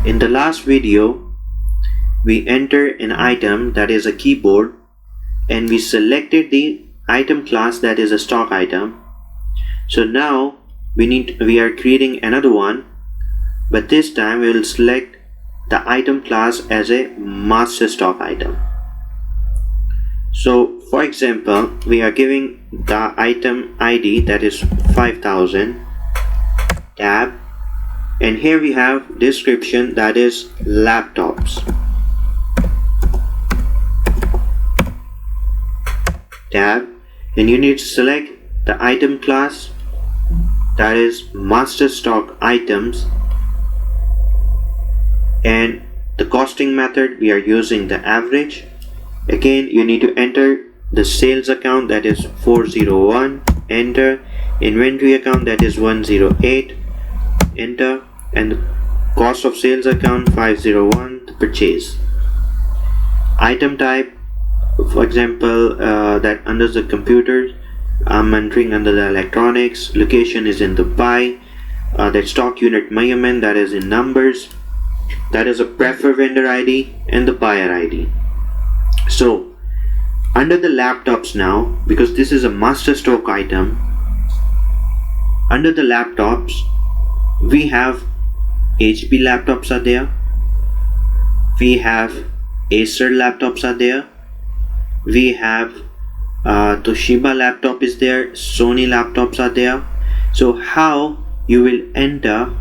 In the last video, we entered an item that is a keyboard and we selected the item class that is a stock item. So now we are creating another one, but this time we will select the item class as a master stock item. So for example, we are giving the item ID that is 5000 tab, and here we have description that is laptops tab, and you need to select the item class that is master stock items, and the costing method we are using the average. Again, you need to enter the sales account that is 401, enter inventory account that is 108, enter, and the cost of sales account 501, the purchase. Item type, for example, that under the computer I'm entering under the electronics, location is in Dubai, that stock unit measurement that is in numbers, that is a preferred vendor ID and the buyer ID. So under the laptops now, because this is a master stock item, under the laptops we have HP laptops are there, we have Acer laptops are there, we have Toshiba laptop is there, Sony laptops are there. So how you will enter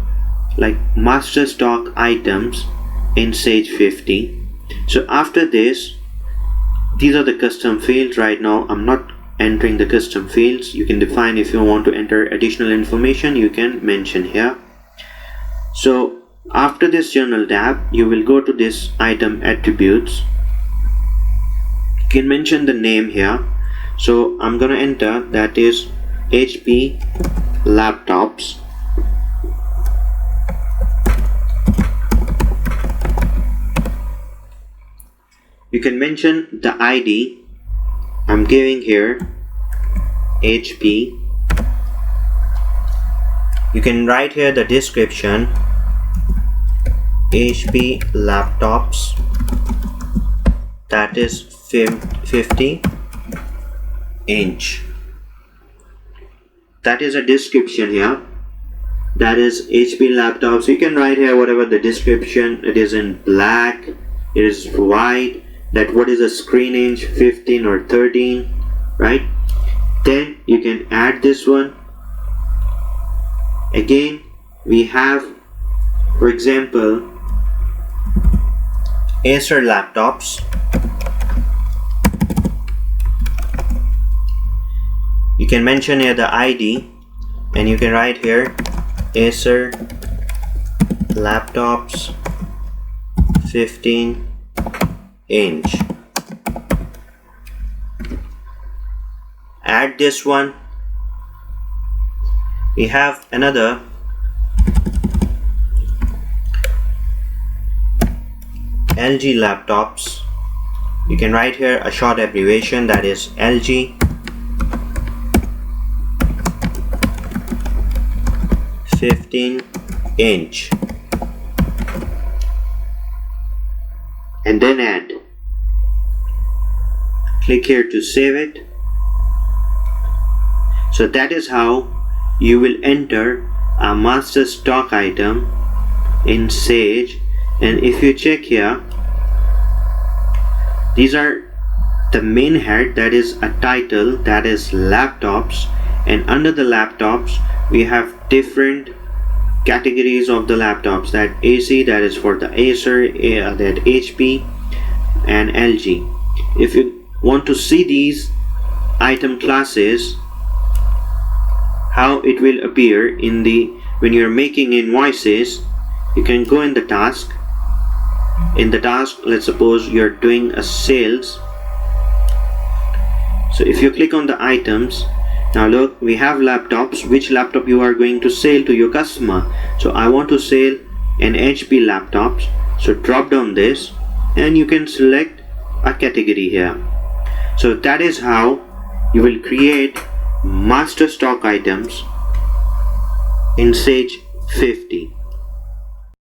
like master stock items in Sage 50? So after this, these are the custom fields. Right now I'm not entering the custom fields. You can define if you want to enter additional information, you can mention here. So after this journal tab, you will go to this item attributes. You can mention the name here. So I'm gonna enter that is HP laptops. You can mention the ID. I'm giving here HP. You can write here the description HP laptops that is 50 inch. That is a description here. That is HP laptops. You can write here whatever the description. It is in black, it is white, that what is a screen inch, 15 or 13, right? Then you can add this one. Again, we have, for example, Acer laptops. You can mention here the ID, and you can write here Acer laptops 15 inch. Add this one. We have another LG laptops. You can write here a short abbreviation that is LG 15 inch, and then add. Click here to save it. So that is how you will enter a master stock item in Sage. And if you check here, these are the main head, that is a title that is laptops, and under the laptops we have different categories of the laptops, that AC that is for the Acer, that HP and LG. If you want to see these item classes, how it will appear in the when you're making invoices, you can go in the task. In the task, let's suppose you're doing a sales. So if you click on the items, now look, we have laptops. Which laptop you are going to sell to your customer? So I want to sell an HP laptops. So drop down this and you can select a category here. So that is how you will create master stock items in Sage 50.